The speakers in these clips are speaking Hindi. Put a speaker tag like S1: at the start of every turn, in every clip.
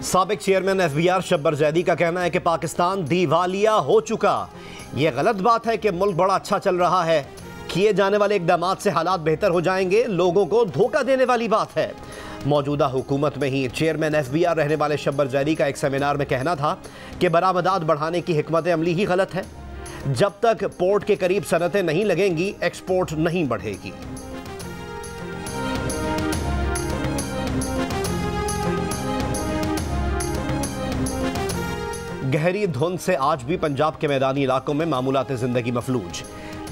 S1: साबिक चेयरमैन FBR शब्बर जैदी का कहना है कि पाकिस्तान दिवालिया हो चुका। यह गलत बात है कि मुल्क बड़ा अच्छा चल रहा है, किए जाने वाले इकदामात से हालात बेहतर हो जाएंगे, लोगों को धोखा देने वाली बात है। मौजूदा हुकूमत में ही चेयरमैन FBR रहने वाले शब्बर जैदी का एक सेमिनार में कहना था कि बरामदात बढ़ाने की हिकमत अमली ही गलत है। जब तक पोर्ट के करीब सनतें नहीं लगेंगी, एक्सपोर्ट नहीं बढ़ेगी। गहरी धुंध से आज भी पंजाब के मैदानी इलाकों में मामूलात जिंदगी मफलूज।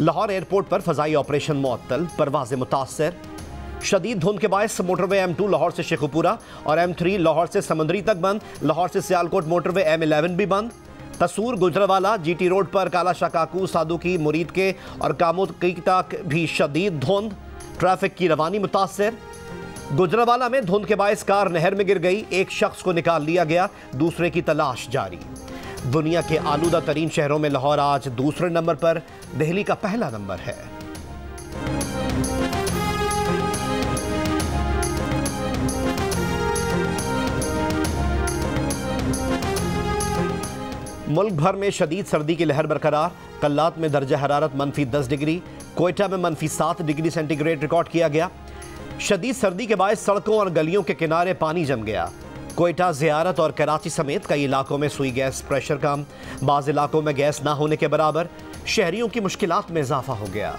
S1: लाहौर एयरपोर्ट पर फजाई ऑपरेशन मुअत्तल, परवाज़ें मुतासर। शदीद धुंध के बायस मोटरवे M2 लाहौर से शेखुपुरा और M3 लाहौर से समंदरी तक बंद। लाहौर से सियालकोट मोटरवे M11 भी बंद। तसूर गुजरावाला GT रोड पर काला शाह काकू, सादू की मुरीद के और कामुकी तक भी शदीद धुंध, ट्रैफिक की रवानी मुतासर। गुजरावाला में धुंध के बायस कार नहर में गिर गई, एक शख्स को निकाल लिया गया, दूसरे की तलाश जारी। दुनिया के आलूदा तरीन शहरों में लाहौर आज दूसरे नंबर पर, दिल्ली का पहला नंबर है। मुल्क भर में शदीद सर्दी की लहर बरकरार। कल्लात में दर्जा हरारत -10 डिग्री, कोयटा में -7 डिग्री सेंटीग्रेड रिकॉर्ड किया गया। शदीद सर्दी के बायस सड़कों और गलियों के किनारे पानी जम गया। कोयटा, ज़ियारत और कराची समेत कई इलाकों में सुई गैस प्रेशर कम, बाज़ इलाकों में गैस ना होने के बराबर। शहरियों की मुश्किलात में इजाफा हो गया।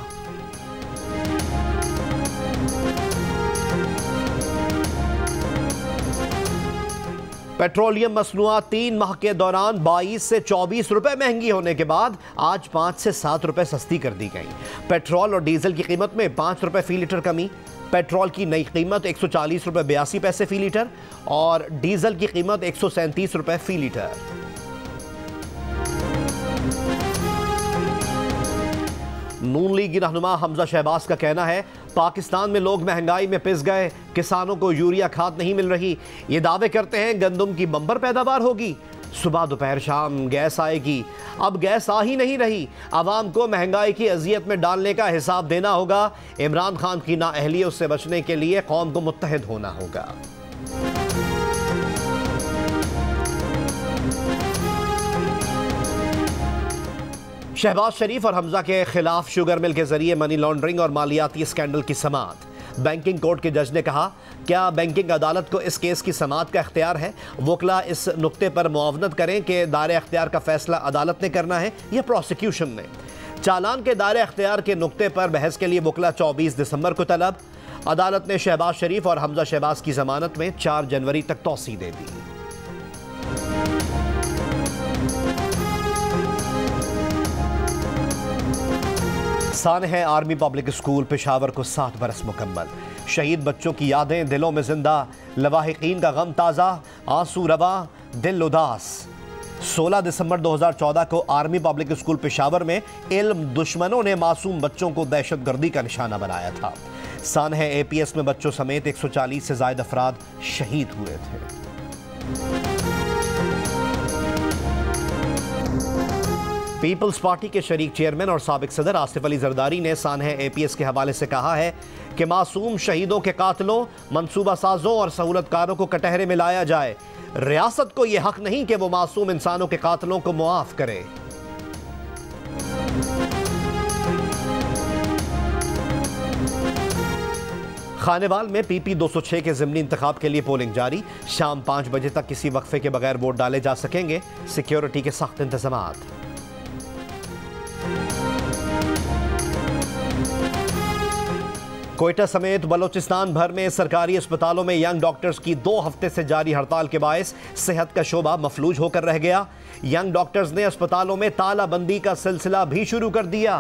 S1: पेट्रोलियम मसनूआत 3 माह के दौरान 22 से 24 रुपए महंगी होने के बाद आज 5 से 7 रुपए सस्ती कर दी गई। पेट्रोल और डीजल की कीमत में 5 रुपए फी लीटर कमी। पेट्रोल की नई कीमत 140 रुपए 82 पैसे फी लीटर और डीजल की कीमत 137 रुपए फी लीटर। नून लीग रहनुमा हमजा शहबाज का कहना है पाकिस्तान में लोग महंगाई में पिस गए, किसानों को यूरिया खाद नहीं मिल रही। ये दावे करते हैं गंदम की बम्पर पैदावार होगी, सुबह दोपहर शाम गैस आएगी। अब गैस आ ही नहीं रही, आवाम को महंगाई की अजियत में डालने का हिसाब देना होगा। इमरान खान की नाअहलियत से बचने के लिए कौम को मुत्तहिद होना होगा। शहबाज शरीफ और हमजा के खिलाफ शुगर मिल के जरिए मनी लॉन्ड्रिंग और मालियाती स्कैंडल की समाअत। बैंकिंग कोर्ट के जज ने कहा, क्या बैंकिंग अदालत को इस केस की समाअत का इख्तियार है? वकला इस नुक्ते पर मुआवनत करें कि दायरे इख्तियार का फैसला अदालत ने करना है या प्रोसिक्यूशन ने। चालान के दायरे इख्तियार के नुक्ते पर बहस के लिए वकला 24 दिसंबर को तलब। अदालत ने शहबाज शरीफ और हमजा शहबाज की जमानत में 4 जनवरी तक तौसीह दे दी। सानह आर्मी पब्लिक स्कूल पेशावर को 7 बरस मुकम्मल। शहीद बच्चों की यादें दिलों में जिंदा, लवाहिकीन का गम ताज़ा, आंसू रवा, दिल उदास। 16 दिसंबर 2014 को आर्मी पब्लिक स्कूल पेशावर में इल्म दुश्मनों ने मासूम बच्चों को दहशतगर्दी का निशाना बनाया था। सानह APS में बच्चों समेत 140 से ज़ायद अफराद शहीद हुए थे। पीपल्स पार्टी के शरीक चेयरमैन और साबिक सदर आसिफ अली जरदारी ने सानह APS के हवाले से कहा है कि मासूम शहीदों के कातिलों, मंसूबा साजों और सहूलतकारों को कटहरे में लाया जाए। रियासत को यह हक नहीं कि वो मासूम इंसानों के कातिलों को मुआफ करे। खानेवाल में PP 206 के ज़िमनी इंतखाब के लिए पोलिंग जारी। शाम 5 बजे तक किसी वक्फे के बगैर वोट डाले जा सकेंगे। सिक्योरिटी के सख्त इंतजामात। कोयटा समेत बलोचिस्तान भर में सरकारी अस्पतालों में यंग डॉक्टर्स की 2 हफ्ते से जारी हड़ताल के बायस सेहत का शोबा मफलूज होकर रह गया। यंग डॉक्टर्स ने अस्पतालों में तालाबंदी का सिलसिला भी शुरू कर दिया।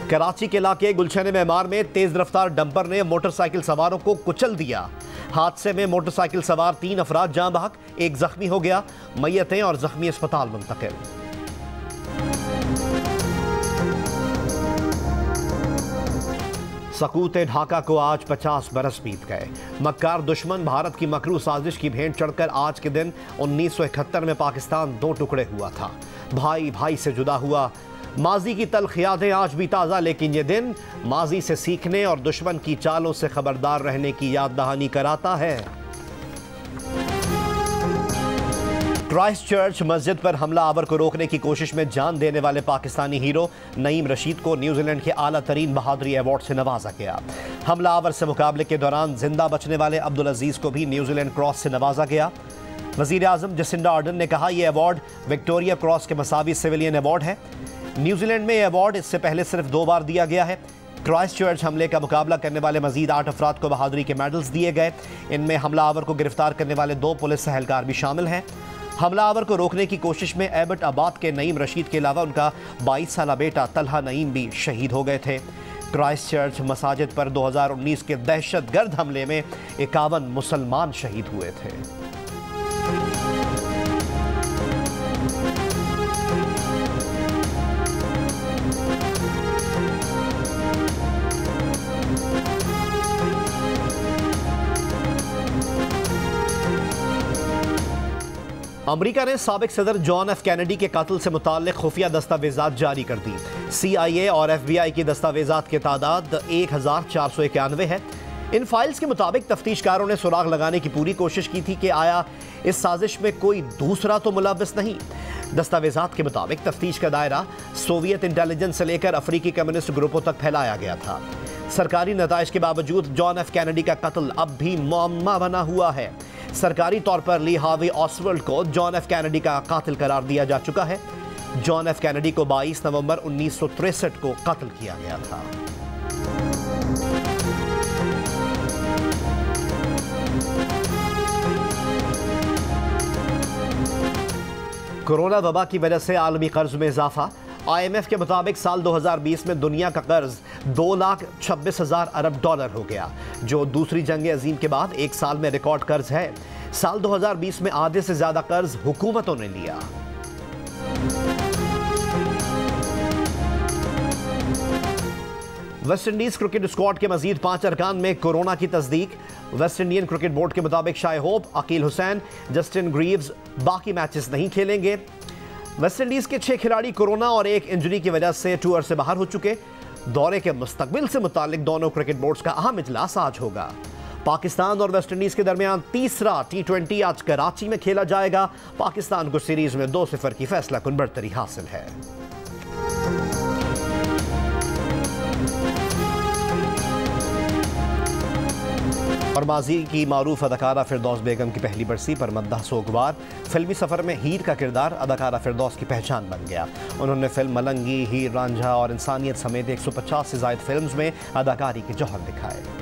S1: कराची के इलाके गुलशन मेमार में तेज रफ्तार डंपर ने मोटरसाइकिल सवारों को कुचल दिया। हादसे में मोटरसाइकिल सवार 3 अफराद जाँ बहक, 1 जख्मी हो गया। मय्यतें और जख्मी अस्पताल मुंतकिल। सकूत ढाका को आज 50 बरस बीत गए। मक्कार दुश्मन भारत की मकरू साजिश की भेंट चढ़कर आज के दिन 1971 में पाकिस्तान 2 टुकड़े हुआ था। भाई भाई से जुदा हुआ, माजी की तल्ख यादें आज भी ताज़ा, लेकिन ये दिन माजी से सीखने और दुश्मन की चालों से खबरदार रहने की याद दहानी कराता है। क्राइस्ट चर्च मस्जिद पर हमला आवर को रोकने की कोशिश में जान देने वाले पाकिस्तानी हीरो नईम रशीद को न्यूजीलैंड के आला तरीन बहादुरी अवार्ड से नवाजा गया। हमला आवर से मुकाबले के दौरान जिंदा बचने वाले अब्दुल अजीज को भी न्यूजीलैंड क्रॉस से नवाजा गया। वजीर आजम जसिंडा आर्डन ने कहा, यह अवार्ड विक्टोरिया क्रॉस के मसावी सिविलियन अवार्ड है। न्यूजीलैंड में यह अवार्ड इससे पहले सिर्फ 2 बार दिया गया है। क्राइस्ट चर्च हमले का मुकाबला करने वाले मजीद 8 अफराद को बहादुरी के मेडल्स दिए गए। इनमें हमला आवर को गिरफ्तार करने वाले 2 पुलिस एहलकार भी शामिल हैं। हमला आवर को रोकने की कोशिश में एबट आबाद के नईम रशीद के अलावा उनका 22 साला बेटा तलहा नईम भी शहीद हो गए थे। क्राइस्ट चर्च मसाजिद पर 2019 के दहशतगर्द हमले में 51 मुसलमान शहीद हुए थे। अमेरिका ने साबिक सदर जॉन एफ कैनेडी के कत्ल से मुताल्लिक खुफिया दस्तावेजात जारी कर दी। CIA और FBI की दस्तावेजात की तादाद 1491 है। इन फाइल्स के मुताबिक तफ्तीशकारों ने सुराग लगाने की पूरी कोशिश की थी कि आया इस साजिश में कोई दूसरा तो मुलव्वस नहीं। दस्तावेजात के मुताबिक तफ्तीश का दायरा सोवियत इंटेलिजेंस से लेकर अफ्रीकी कम्युनिस्ट ग्रुपों तक फैलाया गया था। सरकारी नताइज के बावजूद जॉन एफ कैनेडी का कत्ल अब भी मुअम्मा बना हुआ है। सरकारी तौर पर ली हार्वे ऑसवाल्ड को जॉन एफ कैनेडी का कातिल करार दिया जा चुका है। जॉन एफ कैनेडी को 22 नवंबर 1963 को कत्ल किया गया था। कोरोना वबा की वजह से आलमी कर्ज में इजाफा। IMF के मुताबिक साल 2020 में दुनिया का कर्ज 2,26,000 अरब डॉलर हो गया, जो दूसरी जंग अजीम के बाद एक साल में रिकॉर्ड कर्ज है। साल 2020 में आधे से ज्यादा कर्ज हुकूमतों ने लिया। वेस्ट इंडीज क्रिकेट स्क्वाड के मजीद 5 अरकान में कोरोना की तस्दीक। वेस्ट इंडियन क्रिकेट बोर्ड के मुताबिक Shai Hope, Akeal Hosein, Justin Greaves बाकी मैचेस नहीं खेलेंगे। वेस्ट इंडीज के 6 खिलाड़ी कोरोना और एक इंजरी की वजह से टूर से बाहर हो चुके। दौरे के मुस्तकबिल से मुतालिक दोनों क्रिकेट बोर्ड्स का अहम इजलास आज होगा। पाकिस्तान और वेस्ट इंडीज के दरमियान तीसरा T20 आज कराची में खेला जाएगा। पाकिस्तान को सीरीज में 2-0 की फैसला कुन बढ़तरी हासिल है। और माजी की मारूफ अदाकारा फिरदौस बेगम की पहली बरसी पर मद्दाह सोगवार। फिल्मी सफ़र में हीर का किरदार अदाकारा फिरदौस की पहचान बन गया। उन्होंने फिल्म मलंगी, हीर रांझा और इंसानियत समेत 150 से ज़ायद फिल्म्स में अदाकारी के जौहर दिखाए।